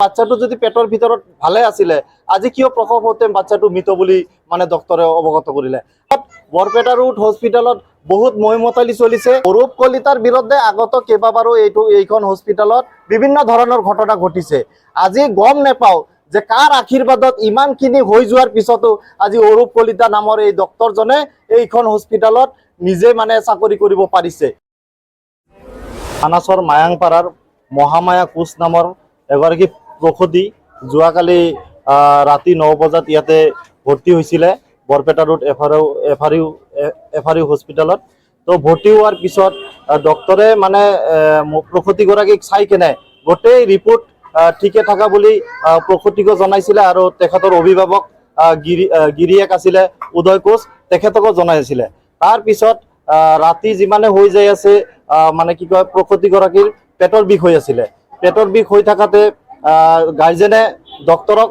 বাচ্চাটো যদি পেটৰ ভিতৰত ভালে আছিলে আজি কিয় প্ৰসৱ হতে বাচ্চাটো মৃত বুলি মানে ডক্টৰে অৱগত কৰিলে। বৰপেটা ৰোড হস্পিটালত বহুত মৈমতালি চলিছে। অৰূপ কলিতাৰ বিৰুদ্ধে আগত কেইবাবাৰো এইখন হস্পিটালত বিভিন্ন ধৰণৰ ঘটনা ঘটিছে। আজি গম নেপাওঁ যে কাৰ আশীৰ্বাদত ইমানখিনি হৈ যোৱাৰ পিছতো আজি অৰূপ কলিতা নামৰ এই ডক্টৰজনে এইখন হস্পিটালত নিজে মানে চাকৰি কৰিব পাৰিছে। মানাসৰ মায়াংপাৰাৰ মহামায়া কোচ নামৰ এগৰাকী প্ৰসূতি যোৱাকালি ৰাতি 9 বজাত ইয়াতে ভৰ্তি হৈছিলে বৰপেটা ৰোড এফআৰইউ হস্পিটালত। তো ভৰ্তি হোৱাৰ পিছত ডক্টৰে মানে প্ৰসূতিগৰাকীক চাই কেনে গোটেই ৰিপৰ্ট ঠিকে থকা বুলি প্ৰসূতিকো জনাইছিলে আৰু তেখেতৰ অভিভাৱক গিৰিয়েক আছিলে উদয় কোচ তেখেতকো জনাইছিলে। তাৰপিছত ৰাতি যিমানে হৈ যাই আছে মানে কি কয় প্ৰসূতিগৰাকীৰ পেটৰ বিষ হৈ আছিলে। পেটৰ বিষ হৈ থাকাতে গাৰ্জেনে ডক্টৰক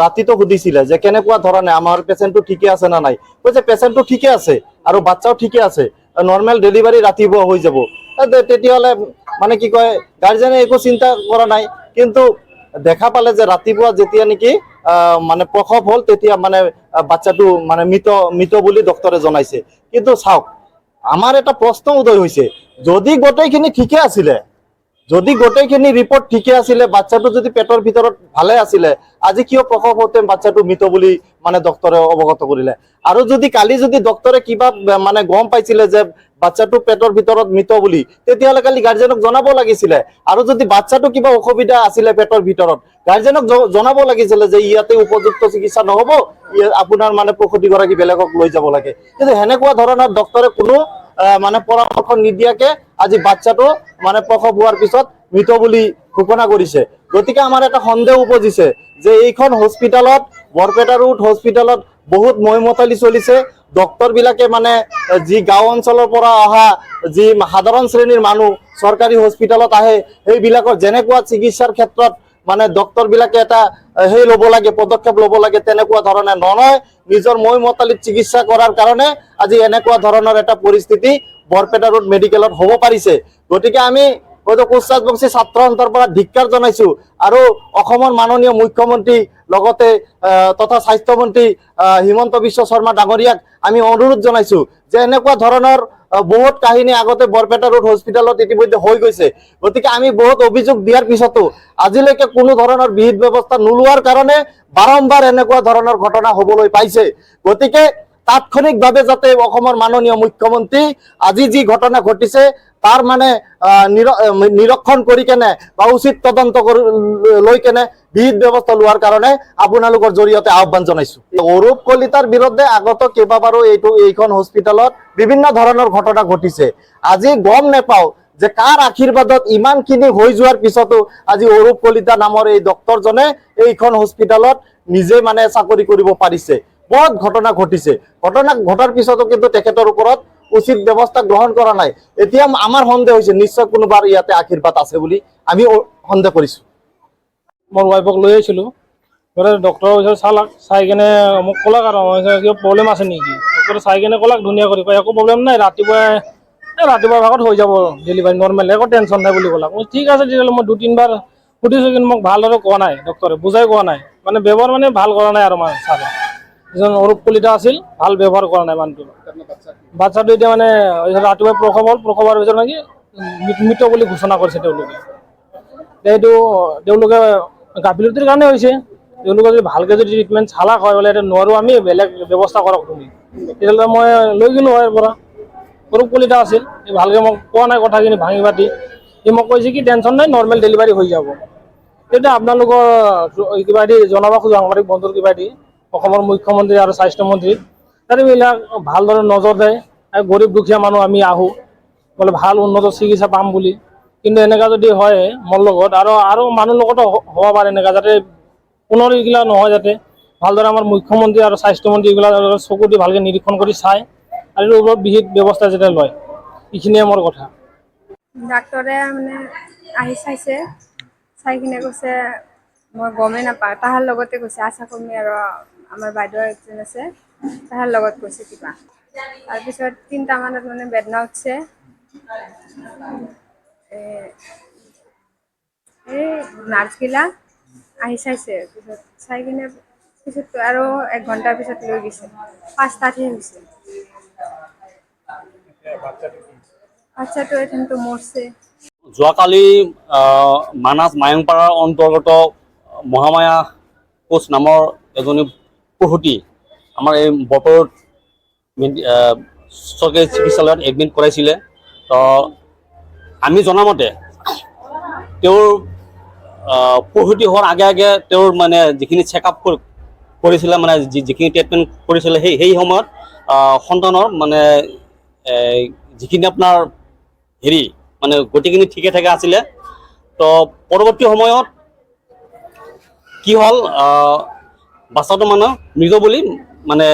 ৰাতিটো সুধিছিলে যে কেনেকুৱা ধৰণে আমাৰ পেচেণ্টটো ঠিকে আছে না নাই। কৈছে পেচেণ্টটো ঠিকে আছে আৰু বাচ্চাও ঠিকে আছে, নৰ্মেল ডেলিভাৰী ৰাতিপুৱা হৈ যাব। তেতিয়াহ'লে মানে কি কয় গাৰ্জেনে একো চিন্তা কৰা নাই, কিন্তু দেখা পালে যে ৰাতিপুৱা যেতিয়া নেকি মানে প্ৰসৱ হ'ল তেতিয়া মানে বাচ্চাটো মানে মৃত বুলি ডক্টৰে জনাইছে। কিন্তু চাওক আমাৰ এটা প্ৰশ্ন উদয় হৈছে, যদি গোটেইখিনি ঠিকে আছিলে, যদি গোটেইখিনি ৰিপৰ্ট ঠিকে আছিলে, বাচ্চাটো যদি পেটৰ ভিতৰত ভালে আছিলে, আজি কিয় প্ৰসৱ হতে বাচ্চাটো মৃত বুলি মানে ডক্টৰে অৱগত কৰিলে। আৰু যদি কালি যদি ডক্টৰে কিবা মানে গম পাইছিলে যে বাচ্চাটো পেটৰ ভিতৰত মৃত বুলি, তেতিয়াহ'লে কালি গাৰ্জেনক জনাব লাগিছিলে। আৰু যদি বাচ্চাটো কিবা অসুবিধা আছিলে পেটৰ ভিতৰত, গাৰ্জেনক জনাব লাগিছিলে যে ইয়াতে উপযুক্ত চিকিৎসা নহ'ব, আপোনাৰ মানে প্ৰসূতিগৰাকী বেলেগক লৈ যাব লাগে। কিন্তু সেনেকুৱা ধৰণৰ ডক্টৰে কোনো মানে পৰামৰ্শ নিদিয়াকে আজি বাচ্চাটো মানে প্ৰসৱ হোৱাৰ পিছত মৃত বুলি ঘোষণা কৰিছে। গতিকে আমাৰ এটা সন্দেহ উপজিছে যে এইখন হস্পিটালত বৰপেটা ৰোড হস্পিটালত বহুত মৈমতালি চলিছে। ডক্টৰ বিলাকে মানে যি গাঁও অঞ্চলৰ পৰা অহা যি সাধাৰণ শ্ৰেণীৰ মানুহ চৰকাৰী হস্পিটালত আহে, সেইবিলাকৰ যেনেকুৱা চিকিৎসাৰ ক্ষেত্ৰত মানে ডক্টৰ বিলাকে এটা ল'ব লাগে, পদক্ষেপ ল'ব লাগে, তেনেকুৱা ধৰণে নহয়। নিজৰ মৈমতালিত চিকিৎসা কৰাৰ কাৰণে আজি এনেকুৱা ধৰণৰ এটা পৰিস্থিতি বৰপেটা ৰোড মেডিকেলত হ'ব পাৰিছে। গতিকে আমি কোচ ৰাজবংশী ছাত্ৰ সন্থাৰ পৰা ধিক্কাৰ জনাইছো আৰু অসমৰ মাননীয় মুখ্যমন্ত্ৰী লগতে তথা স্বাস্থ্যমন্ত্ৰী হিমন্ত বিশ্ব শৰ্মা ডাঙৰীয়াক আমি অনুৰোধ জনাইছো যে এনেকুৱা ধৰণৰ বহুত কাহিনী আগতে বৰপেটা ৰোড হস্পিটালত ইতিমধ্যে হৈ গৈছে। গতিকে আমি বহুত অভিযোগ দিয়াৰ পিছতো আজিলৈকে কোনো ধৰণৰ বিহিত ব্যৱস্থা নোলোৱাৰ কাৰণে বাৰম্বাৰ এনেকুৱা ধৰণৰ ঘটনা হ'বলৈ পাইছে। গতিকে তাৎক্ষণিকভাৱে যাতে অসমৰ মাননীয় মুখ্যমন্ত্ৰী আজি যি ঘটনা ঘটিছে তাৰ মানে নিৰীক্ষণ কৰি কেনে বা উচিত তদন্ত লৈ কেনে বিহিত ব্যৱস্থা লোৱাৰ কাৰণে আপোনালোকৰ জৰিয়তে আহ্বান জনাইছো। অৰূপ কলিতাৰ বিৰুদ্ধে আগত কেইবাবাৰো এইখন হস্পিটালত বিভিন্ন ধৰণৰ ঘটনা ঘটিছে। আজি গম নেপাওঁ যে কাৰ আশীৰ্বাদত ইমানখিনি হৈ যোৱাৰ পিছতো আজি অৰূপ কলিতা নামৰ এই ডক্টৰজনে এইখন হস্পিটালত নিজে মানে চাকৰি কৰিব পাৰিছে। বহুত ঘটনা ঘটিছে, ঘটনা ঘটাৰ পিছতো কিন্তু তেখেতৰ ওপৰত উচিত ব্যৱস্থা গ্ৰহণ কৰা নাই। এতিয়া আমাৰ সন্দেহ হৈছে নিশ্চয় কোনোবাৰ ইয়াতে আশীৰ্বাদ আছে বুলি আমি সন্দেহ কৰিছো। মোৰ ৱাইফক লৈ আহিছিলোঁ, ডক্টৰৰ ওচৰত চালাক, চাই কেনে মোক ক'লাক আৰু কিবা প্ৰব্লেম আছে নেকি। ডক্টৰে চাই কেনে ক'লাক ধুনীয়া কৰি, একো প্ৰব্লেম নাই, ৰাতিপুৱাৰ ভাগত হৈ যাব ডেলিভাৰী নৰ্মেল, একো টেনশ্যন নাই বুলি ক'লাক। মই ঠিক আছে তেতিয়াহ'লে। মই 2-3 বাৰ সুধিছোঁ কিন্তু মোক ভালদৰে কোৱা নাই, ডক্টৰে বুজাই কোৱা নাই, মানে ব্যৱহাৰ মানে ভাল কৰা নাই আৰু মানে ছাৰে যিজন অৰূপ কলিতা আছিল ভাল ব্যৱহাৰ কৰা নাই মানুহটো। বাচ্চাটো এতিয়া মানে ৰাতিপুৱা প্ৰসৱ হ'ল, প্ৰসৱ হোৱাৰ পিছত মানে মৃত বুলি ঘোষণা কৰিছে তেওঁলোকে। এইটো তেওঁলোকে গাফিলতিৰ কাৰণে হৈছে। তেওঁলোকে যদি ভালকৈ যদি ট্ৰিটমেণ্ট চালাক হয় বোলে এতিয়া নোৱাৰোঁ আমি, বেলেগ ব্যৱস্থা কৰক তুমি, তেতিয়াহ'লে মই লৈ গ'লোঁ হয় পৰা। অৰূপ কলিতা আছিল, ভালকৈ মোক কোৱা নাই কথাখিনি ভাঙি পাতি। সি মোক কৈছে কি টেনশ্যন নাই, নৰ্মেল ডেলিভাৰী হৈ যাব। তেতিয়া আপোনালোকৰ কিবা দি জনাব খোজো সাংবাদিক বন্ধুৰ কিবা দি অসমৰ মুখ্যমন্ত্ৰী আৰু স্বাস্থ্যমন্ত্ৰী তাত এইবিলাক ভালদৰে নজৰ দিয়ে। গৰীব দুখীয়া মানুহ আমি আহোঁ বোলে ভাল উন্নত চিকিৎসা পাম বুলি, কিন্তু এনেকুৱা যদি হয় মোৰ লগত আৰু মানুহৰ লগতো হ'ব পাৰে এনেকুৱা, যাতে পুনৰ এইগিলা নহয়, যাতে ভালদৰে আমাৰ মুখ্যমন্ত্ৰী আৰু স্বাস্থ্যমন্ত্ৰী এইবিলাক চকু দি ভালকৈ নিৰীক্ষণ কৰি চায় আৰু এইটোৰ ওপৰত বিহিত ব্যৱস্থা যাতে লয়, এইখিনিয়ে মোৰ কথা। ডাক্তৰে মানে আহি চাইছে, চাই কিনে কৈছে মই গমেই নাপাওঁ, তাহাৰ লগতে গৈছে আশা কৰ্মী আৰু আমাৰ বাইদেউ একজন আছে, তাহাৰ লগত গৈছে কিবা। তাৰপিছত 3টা মানত মানে বেদনা উঠছে। এই নাৰ্ছগিলা আহি চাইছে, পিছত চাই কিনে পিছত আৰু 1 ঘণ্টাৰ পিছত লৈ গৈছে, 5টাতহে হৈছে। বাচ্চাটো এথেনটো মৰছে। যোৱাকালি মানাছ মায়ংপাৰাৰ অন্তৰ্গত মহামায়া কোচ নামৰ এজনী প্ৰসূতি আমাৰ এই বৰপেটাত চৰকাৰী চিকিৎসালয়ত এডমিট কৰাইছিলে। তো আমি জনামতে তেওঁৰ প্ৰসূতি হোৱাৰ আগে আগে তেওঁৰ মানে যিখিনি চেকআপ কৰিছিলে, মানে যিখিনি ট্ৰিটমেণ্ট কৰিছিলে, সেই সময়ত সন্তানৰ মানে যিখিনি আপোনাৰ মানে গোটেইখিনি ঠিকে ঠাকে আছিলে। তো পৰৱৰ্তী সময়ত কি হ'ল, বাচ্চাটো মানে মৃত বুলি মানে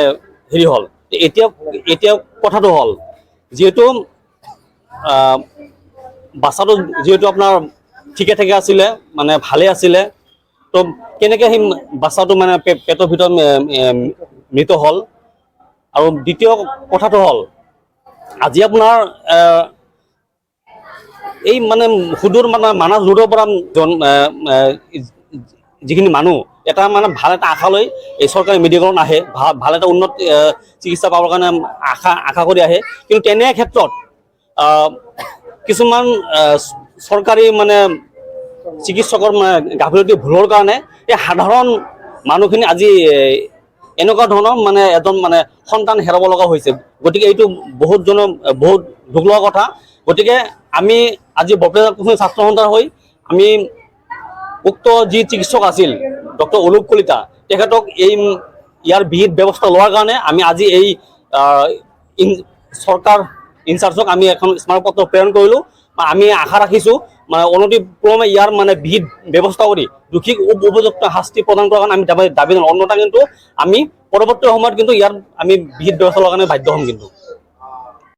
হ'ল। এতিয়া কথাটো হ'ল, যিহেতু বাচ্চাটো যিহেতু আপোনাৰ ঠিকে ঠাকে আছিলে, মানে ভালে আছিলে, তো কেনেকৈ সেই বাচ্চাটো মানে পেটৰ ভিতৰত মৃত হ'ল। আৰু দ্বিতীয় কথাটো হ'ল, আজি আপোনাৰ এই মানে সুদূৰ মানে মানাছ ৰোডৰ পৰা যিখিনি মানুহ এটা মানে ভাল এটা আশা লৈ এই চৰকাৰী মেডিকেলত আহে, ভাল এটা উন্নত চিকিৎসা পাবৰ কাৰণে আশা কৰি আহে। কিন্তু তেনে ক্ষেত্ৰত কিছুমান চৰকাৰী মানে চিকিৎসকৰ গাফিলতি ভুলৰ কাৰণে এই সাধাৰণ মানুহখিনি আজি এনেকুৱা ধৰণৰ মানে এজন মানে সন্তান হেৰাব লগা হৈছে। গতিকে এইটো বহুত দুখ লগা কথা। গতিকে আমি আজি বৰপেটা ছাত্ৰ সন্থাৰ হৈ আমি উক্ত যি চিকিৎসক আছিল ডক্টৰ অলোক কলিতা, তেখেতক ইয়াৰ বিহিত ব্যৱস্থা লোৱাৰ কাৰণে আমি আজি এই চৰকাৰ ইনচাৰ্জক আমি এখন স্মাৰকপত্ৰ প্ৰেৰণ কৰিলোঁ। আমি আশা ৰাখিছোঁ মানে অনতিপলমে ইয়াৰ মানে বিহিত ব্যৱস্থা কৰি দোষীক উপযুক্ত শাস্তি প্ৰদান কৰাৰ কাৰণে আমি দাবী জনাওঁ। অন্যথা কিন্তু আমি পৰৱৰ্তী সময়ত কিন্তু ইয়াৰ আমি বিহিত ব্যৱস্থা লোৱাৰ কাৰণে বাধ্য হ'ম কিন্তু।